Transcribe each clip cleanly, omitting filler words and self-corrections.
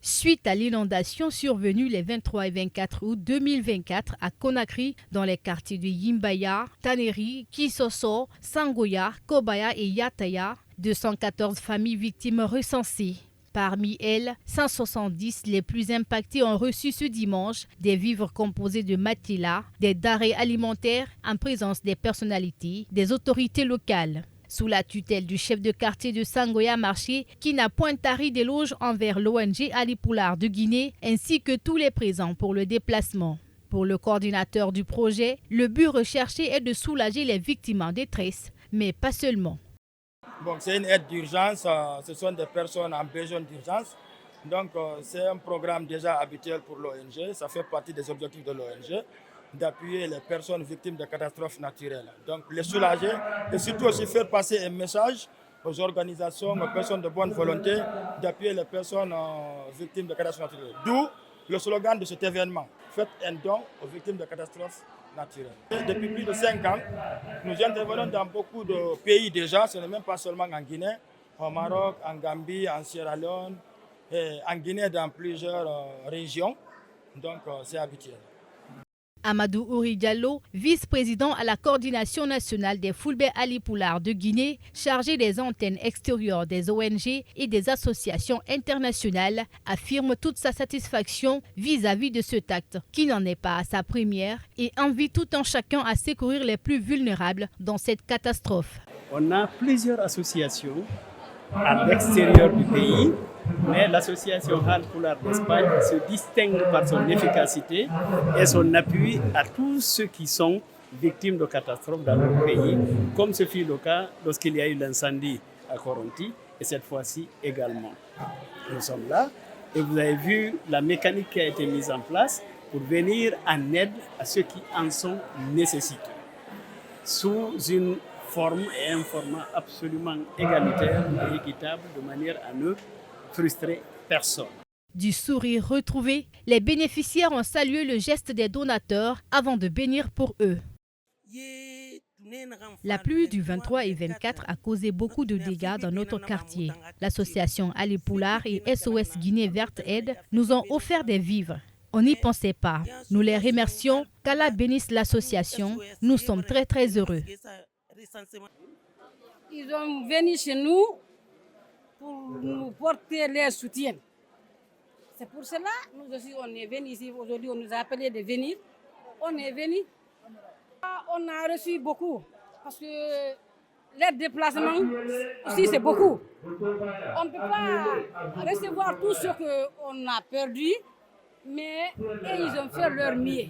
Suite à l'inondation survenue les 23 et 24 août 2024 à Conakry, dans les quartiers de Yimbaya, Taneri, Kisoso, Sangoya, Kobaya et Yataya, 214 familles victimes recensées. Parmi elles, 170 les plus impactées ont reçu ce dimanche des vivres composés de matelas, des denrées alimentaires en présence des personnalités, des autorités locales. Sous la tutelle du chef de quartier de Sangoya Marché, qui n'a point tari d'éloges envers l'ONG Alipoulard de Guinée, ainsi que tous les présents pour le déplacement. Pour le coordinateur du projet, le but recherché est de soulager les victimes en détresse, mais pas seulement. Bon, c'est une aide d'urgence, ce sont des personnes en besoin d'urgence. Donc c'est un programme déjà habituel pour l'ONG, ça fait partie des objectifs de l'ONG, d'appuyer les personnes victimes de catastrophes naturelles. Donc les soulager et surtout aussi faire passer un message aux organisations, aux personnes de bonne volonté, d'appuyer les personnes victimes de catastrophes naturelles. D'où le slogan de cet événement, faites un don aux victimes de catastrophes naturelles. Depuis plus de 5 ans, nous intervenons dans beaucoup de pays déjà, ce n'est même pas seulement en Guinée, au Maroc, en Gambie, en Sierra Leone, et en Guinée dans plusieurs régions, donc c'est habituel. Amadou Ouri Diallo, vice-président à la coordination nationale des Fulbe Alipoulard de Guinée, chargé des antennes extérieures des ONG et des associations internationales, affirme toute sa satisfaction vis-à-vis de cet acte, qui n'en est pas à sa première, et invite tout un chacun à secourir les plus vulnérables dans cette catastrophe. On a plusieurs associations à l'extérieur du pays, mais l'association Alipoulard d'Espagne se distingue par son efficacité et son appui à tous ceux qui sont victimes de catastrophes dans notre pays, comme ce fut le cas lorsqu'il y a eu l'incendie à Koronti et cette fois-ci également. Nous sommes là et vous avez vu la mécanique qui a été mise en place pour venir en aide à ceux qui en sont nécessiteux, sous une forme et un format absolument égalitaire et équitable, de manière à ne frustrer personne. Du sourire retrouvé, les bénéficiaires ont salué le geste des donateurs avant de bénir pour eux. La pluie du 23 et 24 a causé beaucoup de dégâts dans notre quartier. L'association Alipoulard et SOS Guinée Verte Aide nous ont offert des vivres. On n'y pensait pas. Nous les remercions. Qu'Allah bénisse l'association. Nous sommes très heureux. Ils sont venus chez nous pour nous porter leur soutien. C'est pour cela que nous aussi on est venus ici. Aujourd'hui, on nous a appelé de venir. On est venus. On a reçu beaucoup parce que leur déplacement aussi c'est beaucoup. On ne peut pas recevoir tout ce qu'on a perdu, mais ils ont fait leur mieux.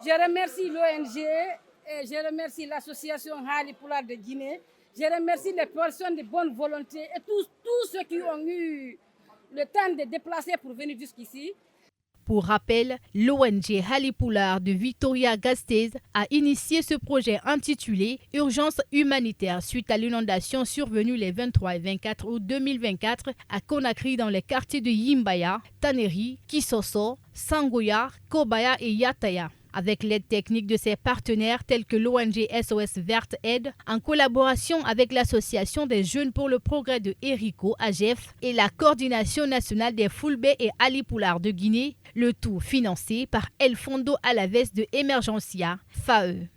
Je remercie l'ONG et je remercie l'association Alipoulard de Guinée. Je remercie les personnes de bonne volonté et tous ceux qui ont eu le temps de déplacer pour venir jusqu'ici. Pour rappel, l'ONG Alipoulard de Vitoria-Gasteiz a initié ce projet intitulé « Urgence humanitaire » suite à l'inondation survenue les 23 et 24 août 2024 à Conakry dans les quartiers de Yimbaya, Taneri, Kisoso, Sangoya, Kobaya et Yataya. Avec l'aide technique de ses partenaires tels que l'ONG SOS Verte Aide, en collaboration avec l'Association des jeunes pour le progrès de Erico, AGEF, et la Coordination nationale des Fulbe et Alipoulard de Guinée, le tout financé par El Fondo Alaves de Emergencia, FAE.